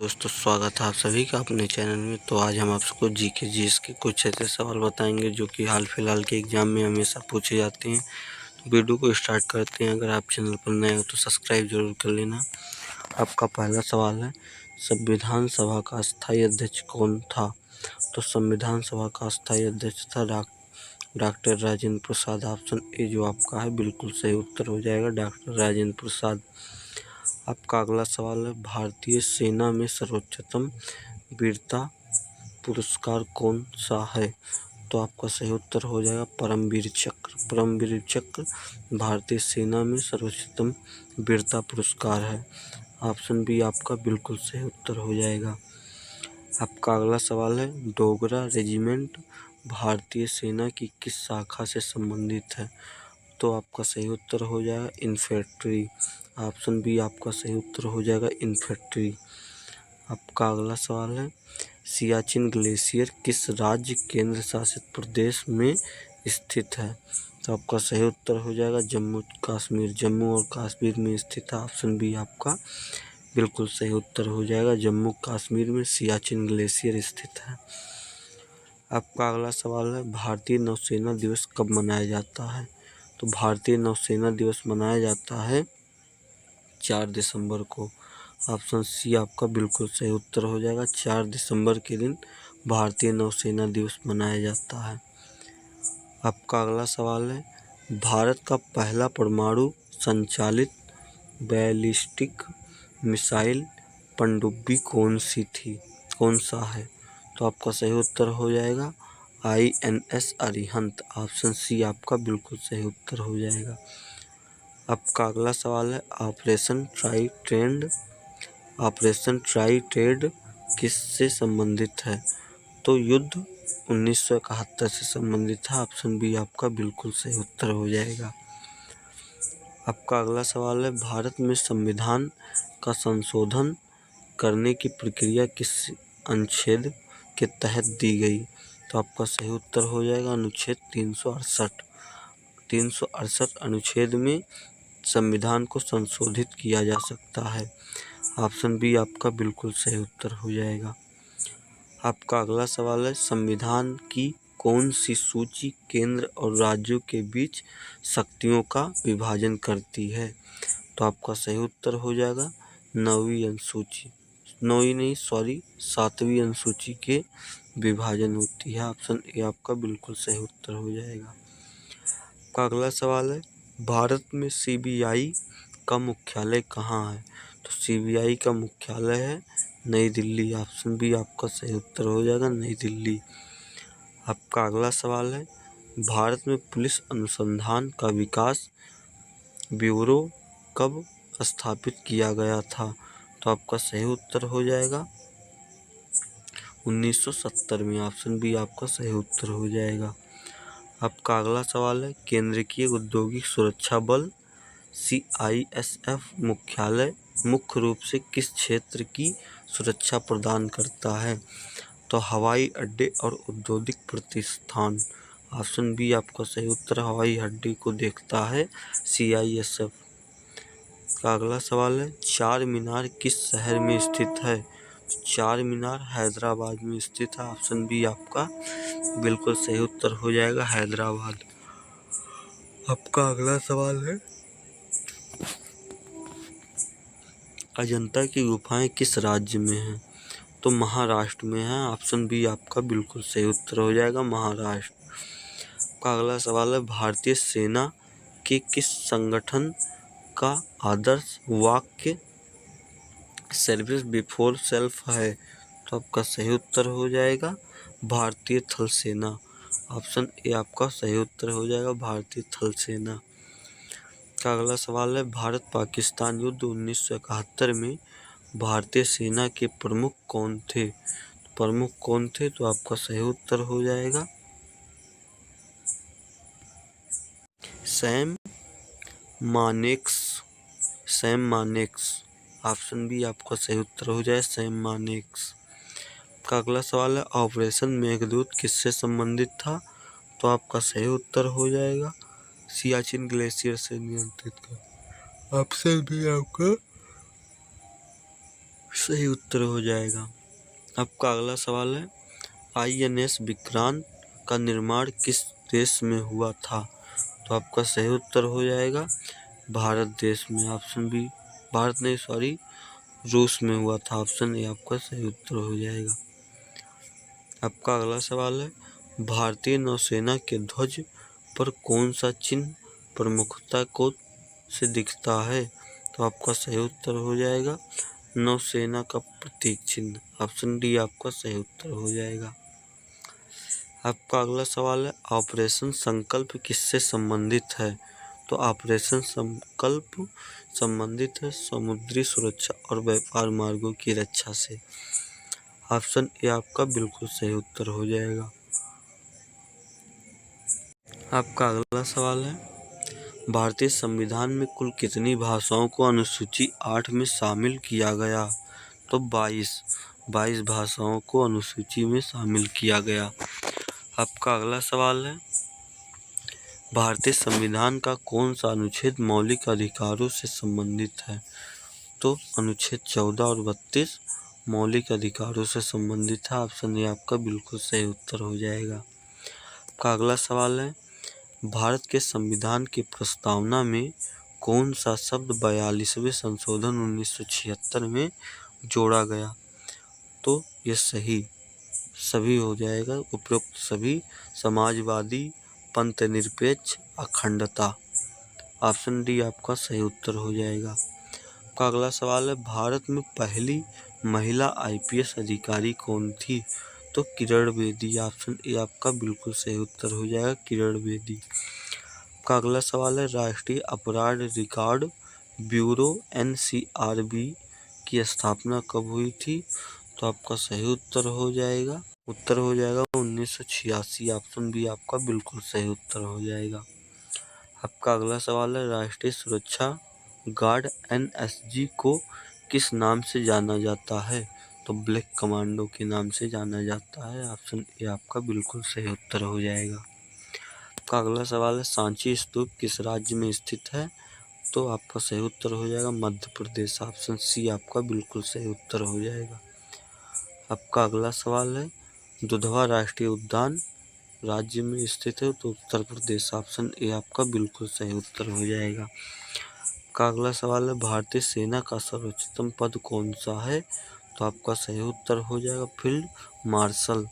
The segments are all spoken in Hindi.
दोस्तों स्वागत है आप सभी का अपने चैनल में। तो आज हम आपको जीके जीएस के कुछ ऐसे सवाल बताएंगे जो कि हाल फिलहाल के एग्जाम में हमेशा पूछे जाते हैं। तो वीडियो को स्टार्ट करते हैं। अगर आप चैनल पर नए हो तो सब्सक्राइब जरूर कर लेना। आपका पहला सवाल है, संविधान सभा का स्थायी अध्यक्ष कौन था? तो संविधान सभा का स्थायी अध्यक्ष था doctor Rajendra Prasad. Option A जो आपका है बिल्कुल सही उत्तर हो जाएगा, डॉक्टर राजेंद्र प्रसाद। आपका अगला सवाल है, भारतीय सेना में सर्वोच्चतम वीरता पुरस्कार कौन सा है? तो आपका सही उत्तर हो जाएगा परमवीर चक्र। परमवीर चक्र भारतीय सेना में सर्वोच्चतम वीरता पुरस्कार है। ऑप्शन बी आपका बिल्कुल सही उत्तर हो जाएगा। आपका अगला सवाल है, डोगरा रेजिमेंट भारतीय सेना की किस शाखा से संबंधित है? तो आपका सही उत्तर हो जाएगा इन्फेंट्री। ऑप्शन बी आपका सही उत्तर हो जाएगा इन्फेंट्री। आपका अगला सवाल है, सियाचिन ग्लेशियर किस राज्य केंद्र शासित प्रदेश में स्थित है? तो आपका सही उत्तर हो जाएगा जम्मू कश्मीर। जम्मू और कश्मीर में स्थित है। ऑप्शन बी आपका बिल्कुल सही उत्तर हो जाएगा, जम्मू कश्मीर में सियाचिन ग्लेशियर स्थित है। आपका अगला सवाल है, भारतीय नौसेना दिवस कब मनाया जाता है? तो भारतीय नौसेना दिवस मनाया जाता है 4 दिसंबर को। ऑप्शन सी आपका बिल्कुल सही उत्तर हो जाएगा, 4 दिसंबर के दिन भारतीय नौसेना दिवस मनाया जाता है। आपका अगला सवाल है, भारत का पहला परमाणु संचालित बैलिस्टिक मिसाइल पनडुब्बी कौन सा है? तो आपका सही उत्तर हो जाएगा INS अरिहंत। ऑप्शन सी आपका बिल्कुल सही उत्तर हो जाएगा। आपका अगला सवाल है, ऑपरेशन ट्राई ट्रेड किससे संबंधित है? तो युद्ध 1971 से संबंधित है। ऑप्शन बी आपका बिल्कुल सही उत्तर हो जाएगा। आपका अगला सवाल है, भारत में संविधान का संशोधन करने की प्रक्रिया किस अनुच्छेद के तहत दी गई? तो आपका सही उत्तर हो जाएगा अनुच्छेद 368। 368 अनुच्छेद में संविधान को संशोधित किया जा सकता है। ऑप्शन बी आपका बिल्कुल सही उत्तर हो जाएगा। आपका अगला सवाल है, संविधान की कौन सी सूची केंद्र और राज्यों के बीच शक्तियों का विभाजन करती है? तो आपका सही उत्तर हो जाएगा 9वीं अनुसूची। 7वीं अनुसूची के विभाजन होती है। ऑप्शन ए आपका बिल्कुल सही उत्तर हो जाएगा। आपका अगला सवाल है, भारत में CBI का मुख्यालय कहाँ है? तो CBI का मुख्यालय है नई दिल्ली। ऑप्शन बी आपका सही उत्तर हो जाएगा नई दिल्ली। आपका अगला सवाल है, भारत में पुलिस अनुसंधान का विकास ब्यूरो कब स्थापित किया गया था? तो आपका सही उत्तर हो जाएगा 1970 में। ऑप्शन बी आपका सही उत्तर हो जाएगा। आपका अगला सवाल है, केंद्रीय औद्योगिक सुरक्षा बल CISF मुख्यालय मुख्य रूप से किस क्षेत्र की सुरक्षा प्रदान करता है? तो हवाई अड्डे और औद्योगिक प्रतिष्ठान। ऑप्शन बी आपका सही उत्तर हवाई अड्डे को देखता है CISF। का अगला सवाल है, चार मीनार किस शहर में स्थित है? चार मीनार हैदराबाद में स्थित है। ऑप्शन बी आपका बिल्कुल सही उत्तर हो जाएगा हैदराबाद। आपका अगला सवाल है, अजंता की गुफाएं किस राज्य में हैं? तो महाराष्ट्र में है। ऑप्शन बी आपका बिल्कुल सही उत्तर हो जाएगा महाराष्ट्र। आपका अगला सवाल है, भारतीय सेना के किस संगठन का आदर्श वाक्य सर्विस बिफोर सेल्फ है? तो आपका सही उत्तर हो जाएगा भारतीय थल सेना। ऑप्शन ए आपका सही उत्तर हो जाएगा भारतीय थल सेना। का अगला सवाल है, भारत पाकिस्तान युद्ध 1971 में भारतीय सेना के प्रमुख कौन थे? तो आपका सही उत्तर हो जाएगा सैम मानेक्स। ऑप्शन बी आपका सही उत्तर हो जाए सैम मानेक्स। का अगला सवाल है, ऑपरेशन मेघदूत किससे संबंधित था? तो आपका सही उत्तर हो जाएगा सियाचिन ग्लेशियर से नियंत्रित कर। ऑप्शन बी आपका सही उत्तर हो जाएगा। आपका अगला सवाल है, INS विक्रांत का निर्माण किस देश में हुआ था? तो आपका सही उत्तर हो जाएगा भारत देश में। ऑप्शन बी, भारत नहीं सॉरी, रूस में हुआ था। ऑप्शन ए आपका सही उत्तर हो जाएगा। आपका अगला सवाल है, भारतीय नौसेना के ध्वज पर कौन सा चिन्ह प्रमुखता को से दिखता है? तो आपका सही उत्तर हो जाएगा नौसेना का प्रतीक चिन्ह। ऑप्शन डी आपका सही उत्तर हो जाएगा। आपका अगला सवाल है, ऑपरेशन संकल्प किससे संबंधित है? तो ऑपरेशन संकल्प संबंधित है समुद्री सुरक्षा और व्यापार मार्गों की रक्षा से। ऑप्शन ए आपका बिल्कुल सही उत्तर हो जाएगा। आपका अगला सवाल है, भारतीय संविधान में कुल कितनी भाषाओं को अनुसूची 8 में शामिल किया गया? तो 22 भाषाओं को अनुसूची में शामिल किया गया। आपका अगला सवाल है, भारतीय संविधान का कौन सा अनुच्छेद मौलिक अधिकारों से संबंधित है? तो अनुच्छेद 14 और 32 मौलिक अधिकारों से संबंधित है। ऑप्शन ए आपका बिल्कुल सही उत्तर हो जाएगा। आपका अगला सवाल है, भारत के संविधान की प्रस्तावना में कौन सा शब्द 42वें संशोधन 1976 में जोड़ा गया? तो ये सभी हो जाएगा। उपरोक्त सभी, समाजवादी, पंथ निरपेक्ष, अखंडता। ऑप्शन डी आपका सही उत्तर हो जाएगा। आपका अगला सवाल है, भारत में पहली महिला IPS अधिकारी कौन थी? तो किरण बेदी। ऑप्शन ए आपका बिल्कुल सही उत्तर हो जाएगा, किरण बेदी। आपका अगला सवाल है, राष्ट्रीय अपराध रिकॉर्ड ब्यूरो NCRB की स्थापना कब हुई थी? तो आपका सही उत्तर हो जाएगा 1986। ऑप्शन बी आपका बिल्कुल सही उत्तर हो जाएगा। आपका अगला सवाल है, राष्ट्रीय सुरक्षा गार्ड NSG को किस नाम से जाना जाता है? तो ब्लैक कमांडो के नाम से जाना जाता है। ऑप्शन ए आपका बिल्कुल सही उत्तर हो जाएगा। आपका अगला सवाल है, सांची स्तूप किस राज्य में स्थित है? तो आपका सही उत्तर हो जाएगा मध्य प्रदेश। ऑप्शन सी आपका बिल्कुल सही उत्तर हो जाएगा। आपका अगला सवाल है, दुधवा राष्ट्रीय उद्यान राज्य में स्थित है? तो उत्तर प्रदेश। ऑप्शन ए आपका बिल्कुल सही उत्तर हो जाएगा। आपका अगला सवाल है, भारतीय सेना का सर्वोच्चतम पद कौन सा है? तो आपका सही उत्तर हो जाएगा फील्ड मार्शल।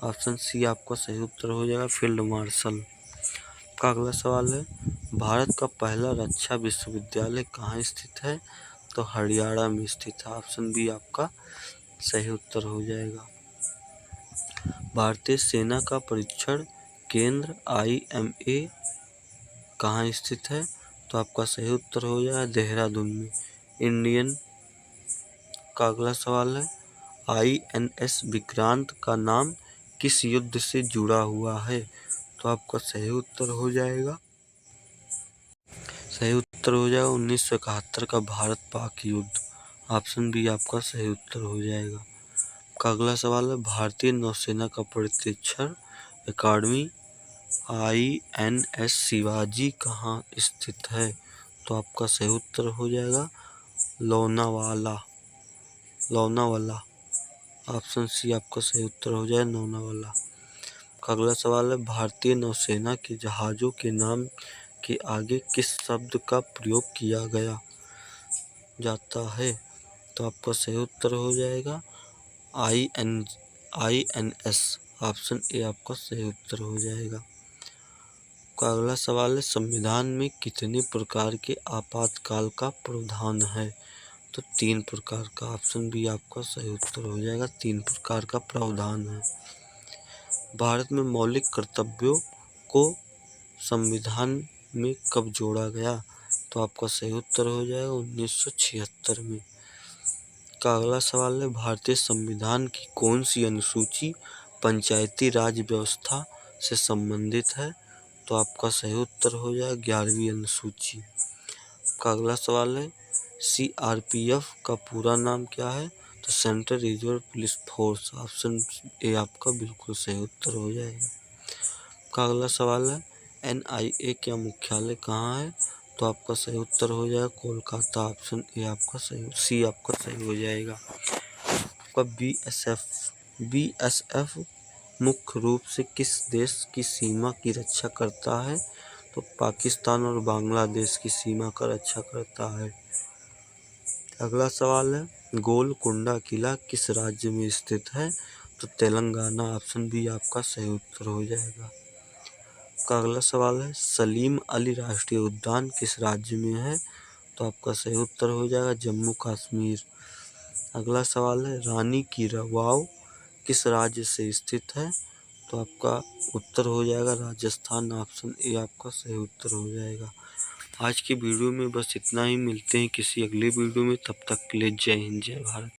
ऑप्शन सी आपका सही उत्तर हो जाएगा फील्ड मार्शल। आपका अगला सवाल है, भारत का पहला रक्षा विश्वविद्यालय कहाँ स्थित है? तो हरियाणा में स्थित है। ऑप्शन बी आपका सही उत्तर हो जाएगा। भारतीय सेना का परीक्षण केंद्र IMA कहाँ स्थित है? तो आपका सही उत्तर हो जाएगा देहरादून में। इंडियन का अगला सवाल है, INS विक्रांत का नाम किस युद्ध से जुड़ा हुआ है? तो आपका सही उत्तर हो जाएगा 1971 का भारत पाक युद्ध। ऑप्शन बी आपका सही उत्तर हो जाएगा। आपका अगला सवाल है, भारतीय नौसेना का प्रशिक्षण अकादमी INS शिवाजी कहाँ स्थित है? तो आपका सही उत्तर हो जाएगा लोनावाला। ऑप्शन सी आपका सही उत्तर हो जाएगा लोनावाला। का अगला सवाल है, भारतीय नौसेना के जहाज़ों के नाम के आगे किस शब्द का प्रयोग किया जाता है? तो आपका सही उत्तर हो जाएगा INS। ऑप्शन ए आपका सही उत्तर हो जाएगा। का अगला सवाल है, संविधान में कितने प्रकार के आपातकाल का प्रावधान है? तो 3 प्रकार का। ऑप्शन बी आपका सही उत्तर हो जाएगा 3 प्रकार का प्रावधान है। भारत में मौलिक कर्तव्यों को संविधान में कब जोड़ा गया? तो आपका सही उत्तर हो जाएगा 1976 में। का अगला सवाल है, भारतीय संविधान की कौन सी अनुसूची पंचायती राज व्यवस्था से संबंधित है? तो आपका सही उत्तर हो जाएगा 11वीं अनुसूची। का अगला सवाल है, CRPF का पूरा नाम क्या है? तो central reserve police force. Option A आपका बिल्कुल सही उत्तर हो जाएगा। का अगला सवाल है, NIA का मुख्यालय कहाँ है? तो आपका सही उत्तर हो जाएगा कोलकाता। ऑप्शन ए आपका सही, सी आपका सही हो जाएगा। आपका बीएसएफ मुख्य रूप से किस देश की सीमा की रक्षा करता है? तो पाकिस्तान और बांग्लादेश की सीमा का रक्षा करता है। अगला सवाल है, गोलकुंडा किला किस राज्य में स्थित है? तो तेलंगाना। ऑप्शन बी आपका सही उत्तर हो जाएगा। का अगला सवाल है, सलीम अली राष्ट्रीय उद्यान किस राज्य में है? तो आपका सही उत्तर हो जाएगा जम्मू कश्मीर। अगला सवाल है, रानी की वाव किस राज्य से स्थित है? तो आपका उत्तर हो जाएगा राजस्थान। ऑप्शन ए आपका सही उत्तर हो जाएगा। आज की वीडियो में बस इतना ही, मिलते हैं किसी अगली वीडियो में, तब तक के लिए जय हिंद जय भारत।